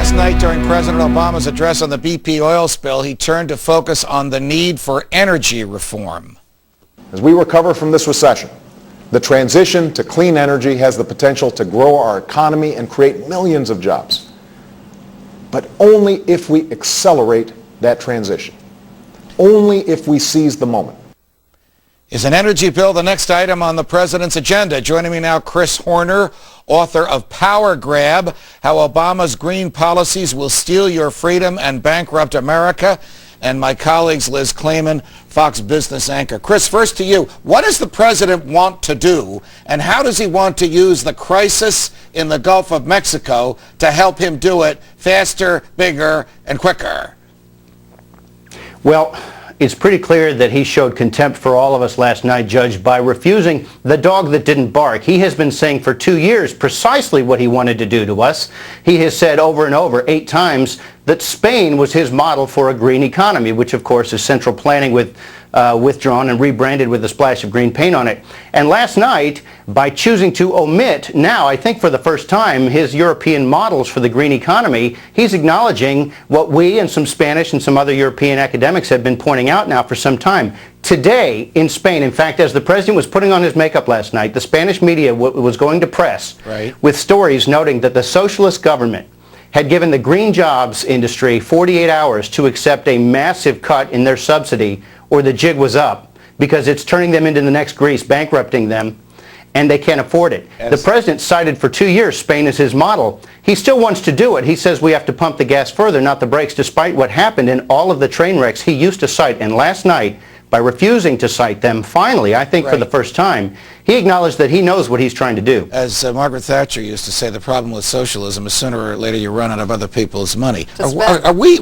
Last night during President Obama's address on the BP oil spill, he turned to focus on the need for energy reform. As we recover from this recession, the transition to clean energy has the potential to grow our economy and create millions of jobs. But only if we accelerate that transition. Only if we seize the moment. Is an energy bill the next item on the president's agenda? Joining me now, Chris Horner, author of Power Grab, How Obama's Green Policies Will Steal Your Freedom and Bankrupt America, and my colleagues Liz Clayman, Fox Business anchor. Chris, first to you. What does the president want to do, and how does he want to use the crisis in the Gulf of Mexico to help him do it faster, bigger, and quicker? Well, it's pretty clear that he showed contempt for all of us last night, Judge, by refusing the dog that didn't bark. He has been saying for 2 years precisely what he wanted to do to us. He has said over and over 8 times that Spain was his model for a green economy, which of course is central planning with withdrawn and rebranded with a splash of green paint on it. And last night, by choosing to omit, now I think for the first time, his European models for the green economy, he's acknowledging what we and some Spanish and some other European academics have been pointing out now for some time. Today in Spain, in fact, as the president was putting on his makeup last night, the Spanish media was going to press with stories noting that the socialist government had given the green jobs industry 48 hours to accept a massive cut in their subsidy, or the jig was up, because it's turning them into the next Greece, bankrupting them, and they can't afford it. Yes. The president cited for 2 years Spain as his model. He still wants to do it. He says we have to pump the gas further, not the brakes, despite what happened in all of the train wrecks he used to cite. And last night, by refusing to cite them, finally, I think for the first time, he acknowledged that he knows what he's trying to do. As Margaret Thatcher used to say, the problem with socialism is sooner or later you run out of other people's money. Are we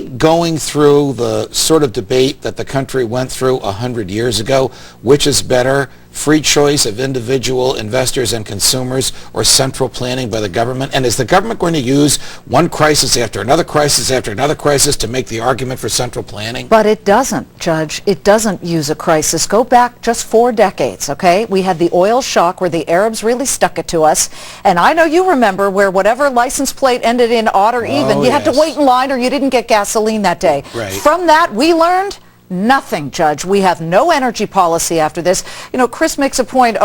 going through the sort of debate that the country went through 100 years ago? Which is better, free choice of individual investors and consumers, or central planning by the government? And is the government going to use one crisis after another crisis after another crisis to make the argument for central planning? But it doesn't, Judge. It doesn't use a crisis. Go back just 4 decades, okay? We had the oil shock where the Arabs really stuck it to us. And I know you remember where whatever license plate ended in odd or even, you had to wait in line or you didn't get gasoline that day. From that, we learned nothing, Judge. We have no energy policy after this. You know, Chris makes a point,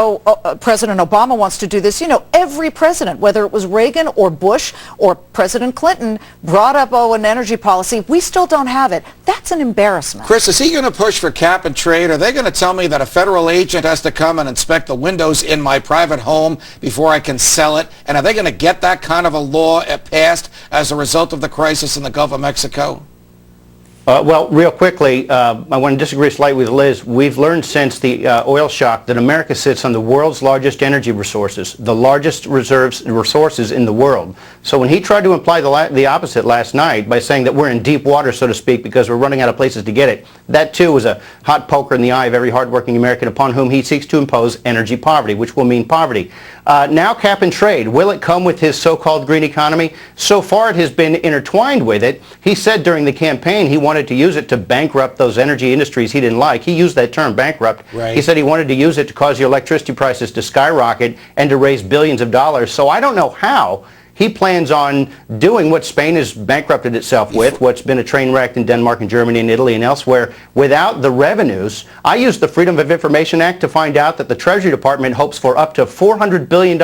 President Obama wants to do this. You know, every president, whether it was Reagan or Bush or President Clinton, brought up, an energy policy. We still don't have it. That's an embarrassment. Chris, is he going to push for cap and trade? Are they going to tell me that a federal agent has to come and inspect the windows in my private home before I can sell it? And are they going to get that kind of a law passed as a result of the crisis in the Gulf of Mexico? Well, real quickly, I want to disagree slightly with Liz. We've learned since the oil shock that America sits on the world's largest energy resources, the largest resources in the world. So when he tried to imply the opposite last night by saying that we're in deep water, so to speak, because we're running out of places to get it, that too was a hot poker in the eye of every hardworking American upon whom he seeks to impose energy poverty, which will mean poverty. Now cap and trade, will it come with his so-called green economy? So far it has been intertwined with it. He said during the campaign he wanted to use it to bankrupt those energy industries he didn't like. He used that term, bankrupt. He said he wanted to use it to cause your electricity prices to skyrocket and to raise billions of dollars. So I don't know how he plans on doing what Spain has bankrupted itself with, what's been a train wreck in Denmark and Germany and Italy and elsewhere, without the revenues. I used the Freedom of Information Act to find out that the Treasury Department hopes for up to $400 billion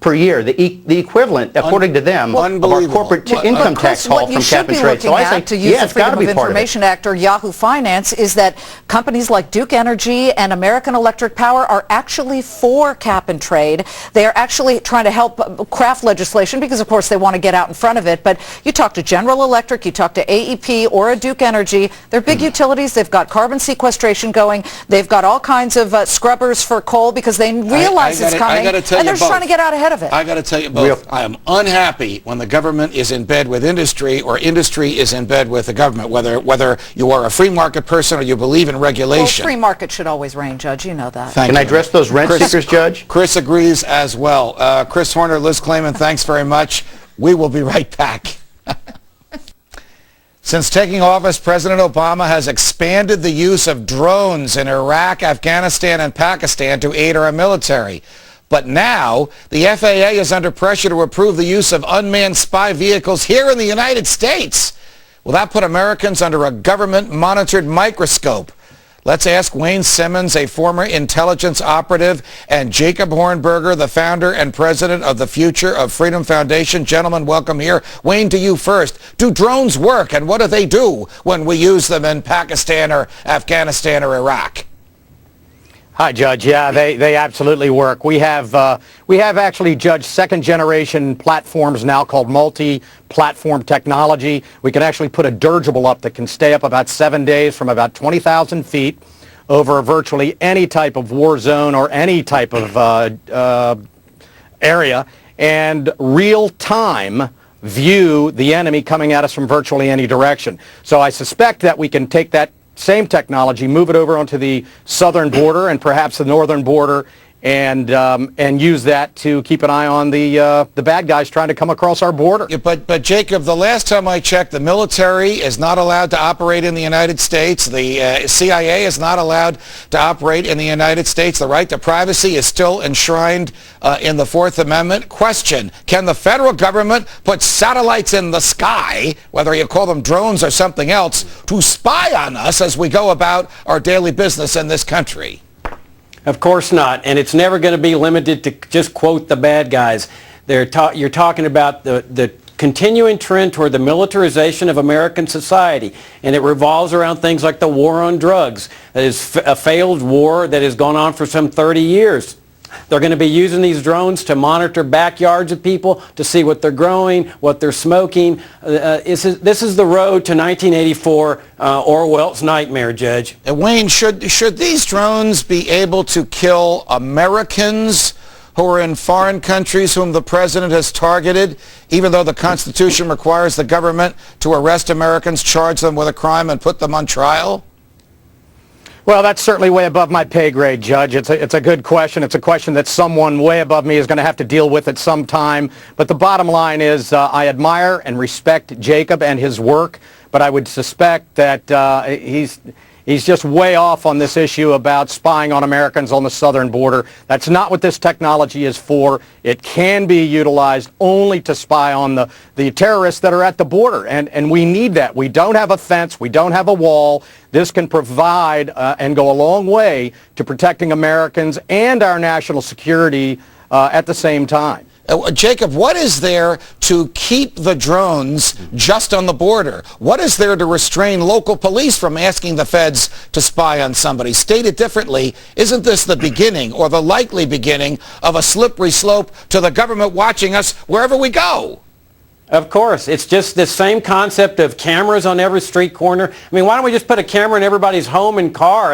per year, the equivalent, according to them, of our corporate income tax haul from cap and trade. So I think, yeah, it's got to be part of it. What you should be looking at to use the Freedom of Information Act or Yahoo Finance is that companies like Duke Energy and American Electric Power are actually for cap and trade. They are actually trying to help craft legislation because, of course, they want to get out in front of it. But you talk to General Electric, you talk to AEP or a Duke Energy, they're big utilities. They've got carbon sequestration going. They've got all kinds of scrubbers for coal because they realize it's coming, and they're just trying to get out ahead of it. I got to tell you both, I am unhappy when the government is in bed with industry or industry is in bed with the government, whether you are a free market person or you believe in regulation. Well, free market should always reign, Judge. You know that. Can I address those rent seekers, Judge? Chris agrees as well. Chris Horner, Liz Clayman, thanks very much. We will be right back. Since taking office, President Obama has expanded the use of drones in Iraq, Afghanistan, and Pakistan to aid our military. But now, the FAA is under pressure to approve the use of unmanned spy vehicles here in the United States. Will that put Americans under a government-monitored microscope? Let's ask Wayne Simmons, a former intelligence operative, and Jacob Hornberger, the founder and president of the Future of Freedom Foundation. Gentlemen, welcome here. Wayne, to you first. Do drones work, and what do they do when we use them in Pakistan or Afghanistan or Iraq? Hi, Judge. Yeah, they absolutely work. We have actually, Judge, second-generation platforms now called multi-platform technology. We can actually put a dirigible up that can stay up about 7 days from about 20,000 feet over virtually any type of war zone or any type of area, and real-time view the enemy coming at us from virtually any direction. So I suspect that we can take that same technology, move it over onto the southern border and perhaps the northern border, and use that to keep an eye on the bad guys trying to come across our border. Yeah, but Jacob, the last time I checked, the military is not allowed to operate in the United States. The CIA is not allowed to operate in the United States. The right to privacy is still enshrined in the Fourth Amendment. Question, can the federal government put satellites in the sky, whether you call them drones or something else, to spy on us as we go about our daily business in this country? Of course not, and it's never going to be limited to just quote the bad guys. You're talking about the continuing trend toward the militarization of American society, and it revolves around things like the war on drugs. That is a failed war that has gone on for some 30 years. They're going to be using these drones to monitor backyards of people, to see what they're growing, what they're smoking. This is the road to 1984, Orwell's nightmare, Judge. Wayne, should these drones be able to kill Americans who are in foreign countries whom the president has targeted, even though the Constitution requires the government to arrest Americans, charge them with a crime, and put them on trial? Well, that's certainly way above my pay grade, Judge. It's a good question. It's a question that someone way above me is going to have to deal with at some time. But the bottom line is I admire and respect Jacob and his work, but I would suspect that he's just way off on this issue about spying on Americans on the southern border. That's not what this technology is for. It can be utilized only to spy on the terrorists that are at the border, and we need that. We don't have a fence. We don't have a wall. This can provide and go a long way to protecting Americans and our national security at the same time. Jacob, what is there to keep the drones just on the border? What is there to restrain local police from asking the feds to spy on somebody? Stated differently, isn't this the beginning or the likely beginning of a slippery slope to the government watching us wherever we go? Of course. It's just the same concept of cameras on every street corner. I mean, why don't we just put a camera in everybody's home and car?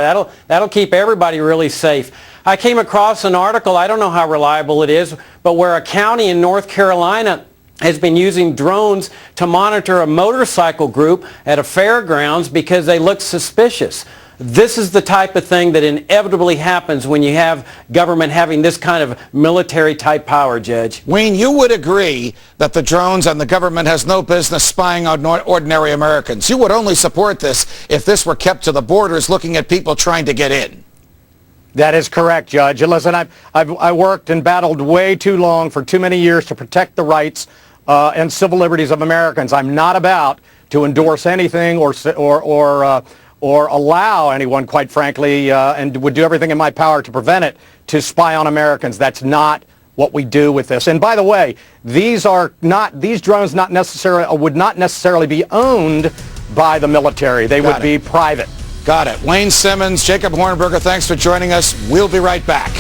That'll keep everybody really safe. I came across an article, I don't know how reliable it is, but where a county in North Carolina has been using drones to monitor a motorcycle group at a fairgrounds because they look suspicious. This is the type of thing that inevitably happens when you have government having this kind of military-type power, Judge. Wayne, you would agree that the drones and the government has no business spying on ordinary Americans. You would only support this if this were kept to the borders looking at people trying to get in. That is correct, Judge. And listen, I worked and battled way too long for too many years to protect the rights and civil liberties of Americans. I'm not about to endorse anything or allow anyone, quite frankly, and would do everything in my power to prevent it, to spy on Americans. That's not what we do with this. And by the way, these drones would not necessarily be owned by the military. They would be private. Got it. Wayne Simmons, Jacob Hornberger, thanks for joining us. We'll be right back.